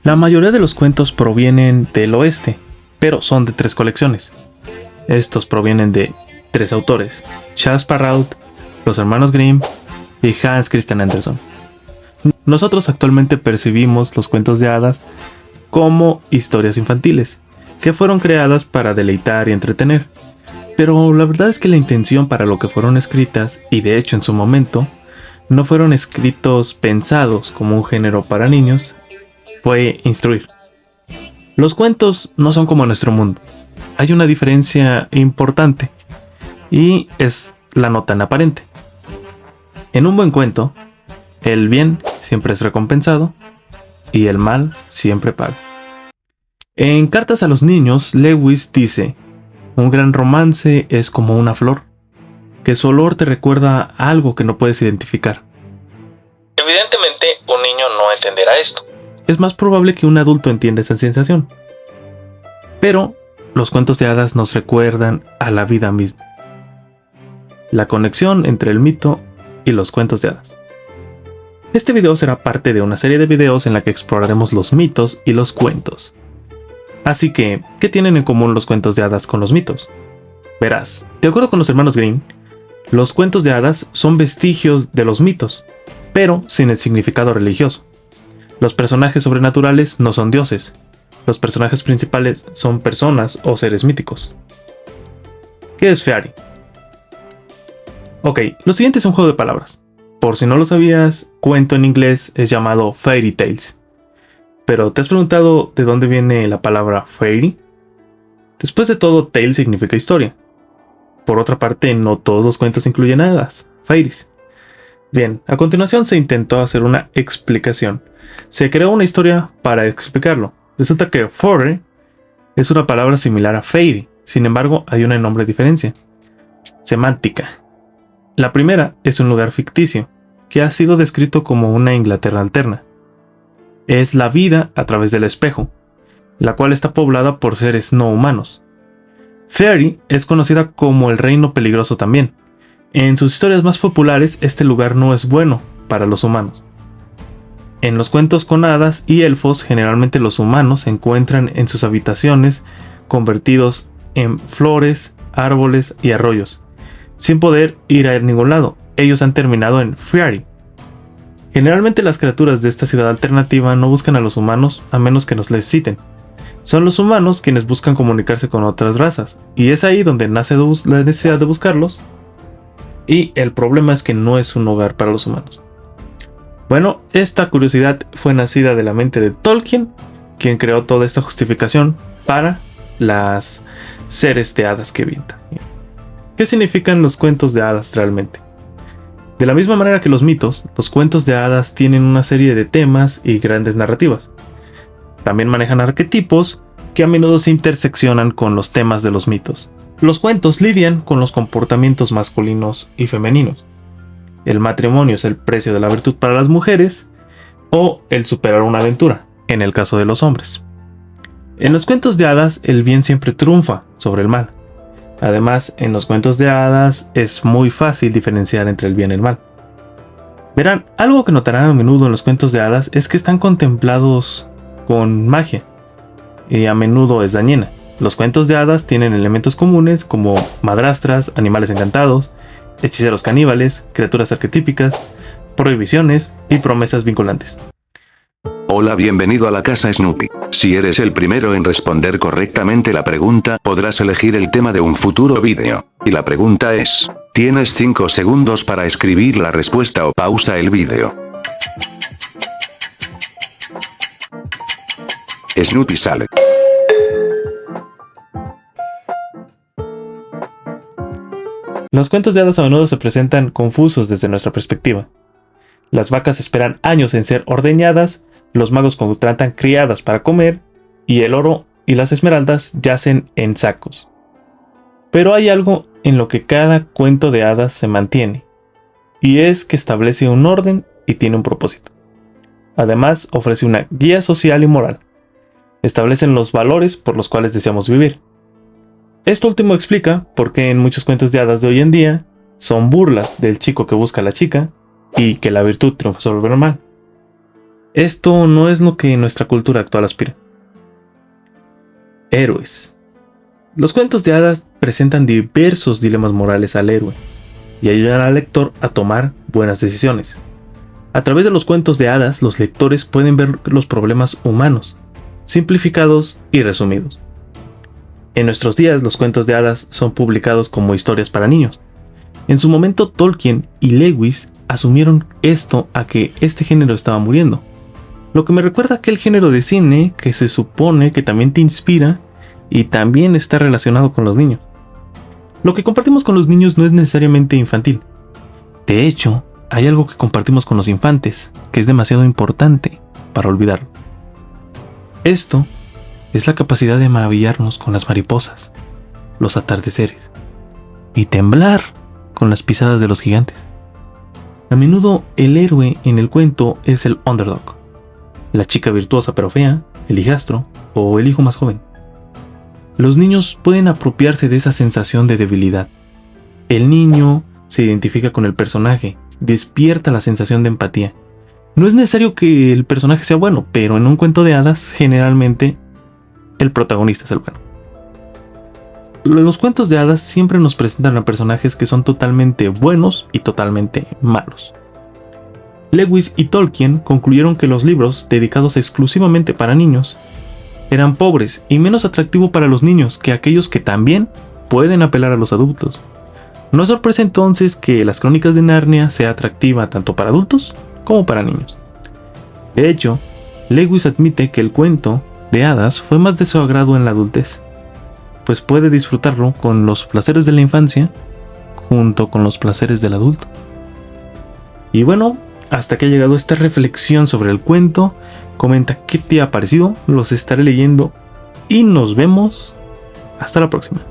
La mayoría de los cuentos provienen del oeste, pero son de 3 colecciones. Estos provienen de 3 autores: Charles Perrault, los hermanos Grimm y Hans Christian Andersen. Nosotros actualmente percibimos los cuentos de hadas como historias infantiles, que fueron creadas para deleitar y entretener. Pero la verdad es que la intención para lo que fueron escritas, y de hecho en su momento, no fueron escritos pensados como un género para niños, fue instruir. Los cuentos no son como nuestro mundo. Hay una diferencia importante, y es la no tan aparente. En un buen cuento, el bien siempre es recompensado, y el mal siempre paga. En Cartas a los niños, Lewis dice: un gran romance es como una flor, que su olor te recuerda algo que no puedes identificar. Evidentemente, un niño no entenderá esto. Es más probable que un adulto entienda esa sensación. Pero los cuentos de hadas nos recuerdan a la vida misma. La conexión entre el mito y los cuentos de hadas. Este video será parte de una serie de videos en la que exploraremos los mitos y los cuentos. Así que, ¿qué tienen en común los cuentos de hadas con los mitos? Verás, de acuerdo con los hermanos Grimm, los cuentos de hadas son vestigios de los mitos, pero sin el significado religioso. Los personajes sobrenaturales no son dioses. Los personajes principales son personas o seres míticos. ¿Qué es Fairy? Ok, lo siguiente es un juego de palabras. Por si no lo sabías, cuento en inglés es llamado fairy tales. Pero ¿te has preguntado de dónde viene la palabra fairy? Después de todo, tale significa historia. Por otra parte, no todos los cuentos incluyen hadas, fairies. Bien, a continuación se intentó hacer una explicación. Se creó una historia para explicarlo. Resulta que fairy es una palabra similar a fairy, sin embargo hay una enorme diferencia. Semántica. La primera es un lugar ficticio, que ha sido descrito como una Inglaterra alterna. Es la vida a través del espejo, la cual está poblada por seres no humanos. Fairy es conocida como el reino peligroso también. En sus historias más populares, este lugar no es bueno para los humanos. En los cuentos con hadas y elfos, generalmente los humanos se encuentran en sus habitaciones convertidos en flores, árboles y arroyos, sin poder ir a ningún lado. Ellos han terminado en Fairy. Generalmente las criaturas de esta ciudad alternativa no buscan a los humanos a menos que nos necesiten. Son los humanos quienes buscan comunicarse con otras razas, y es ahí donde nace la necesidad de buscarlos, y el problema es que no es un hogar para los humanos. Bueno, esta curiosidad fue nacida de la mente de Tolkien, quien creó toda esta justificación para las seres de hadas que pinta. ¿Qué significan los cuentos de hadas realmente? De la misma manera que los mitos, los cuentos de hadas tienen una serie de temas y grandes narrativas. También manejan arquetipos que a menudo se interseccionan con los temas de los mitos. Los cuentos lidian con los comportamientos masculinos y femeninos. El matrimonio es el precio de la virtud para las mujeres, o el superar una aventura, en el caso de los hombres. En los cuentos de hadas, el bien siempre triunfa sobre el mal. Además, en los cuentos de hadas es muy fácil diferenciar entre el bien y el mal. Verán, algo que notarán a menudo en los cuentos de hadas es que están contemplados con magia, y a menudo es dañina. Los cuentos de hadas tienen elementos comunes como madrastras, animales encantados, hechiceros caníbales, criaturas arquetípicas, prohibiciones y promesas vinculantes. Hola, bienvenido a la casa Snoopy. Si eres el primero en responder correctamente la pregunta, podrás elegir el tema de un futuro vídeo. Y la pregunta es, tienes 5 segundos para escribir la respuesta o pausa el vídeo. Snoopy sale. Los cuentos de hadas a menudo se presentan confusos desde nuestra perspectiva. Las vacas esperan años en ser ordeñadas, los magos contratan criadas para comer, y el oro y las esmeraldas yacen en sacos. Pero hay algo en lo que cada cuento de hadas se mantiene, y es que establece un orden y tiene un propósito. Además, ofrece una guía social y moral. Establecen los valores por los cuales deseamos vivir. Esto último explica por qué en muchos cuentos de hadas de hoy en día son burlas del chico que busca a la chica y que la virtud triunfa sobre el mal. Esto no es lo que nuestra cultura actual aspira. Héroes. Los cuentos de hadas presentan diversos dilemas morales al héroe y ayudan al lector a tomar buenas decisiones. A través de los cuentos de hadas, los lectores pueden ver los problemas humanos, simplificados y resumidos. En nuestros días, los cuentos de hadas son publicados como historias para niños. En su momento, Tolkien y Lewis asumieron esto a que este género estaba muriendo. Lo que me recuerda a aquel género de cine que se supone que también te inspira y también está relacionado con los niños. Lo que compartimos con los niños no es necesariamente infantil. De hecho, hay algo que compartimos con los infantes que es demasiado importante para olvidarlo. Esto es la capacidad de maravillarnos con las mariposas, los atardeceres y temblar con las pisadas de los gigantes. A menudo el héroe en el cuento es el underdog, la chica virtuosa pero fea, el hijastro o el hijo más joven. Los niños pueden apropiarse de esa sensación de debilidad. El niño se identifica con el personaje, despierta la sensación de empatía. No es necesario que el personaje sea bueno, pero en un cuento de hadas, generalmente, el protagonista es el bueno. Los cuentos de hadas siempre nos presentan a personajes que son totalmente buenos y totalmente malos. Lewis y Tolkien concluyeron que los libros dedicados exclusivamente para niños eran pobres y menos atractivos para los niños que aquellos que también pueden apelar a los adultos. No es sorpresa entonces que las Crónicas de Narnia sea atractiva tanto para adultos como para niños. De hecho, Lewis admite que el cuento de hadas fue más de su agrado en la adultez, pues puede disfrutarlo con los placeres de la infancia junto con los placeres del adulto. Y bueno, hasta que ha llegado esta reflexión sobre el cuento. Comenta qué te ha parecido, los estaré leyendo y nos vemos hasta la próxima.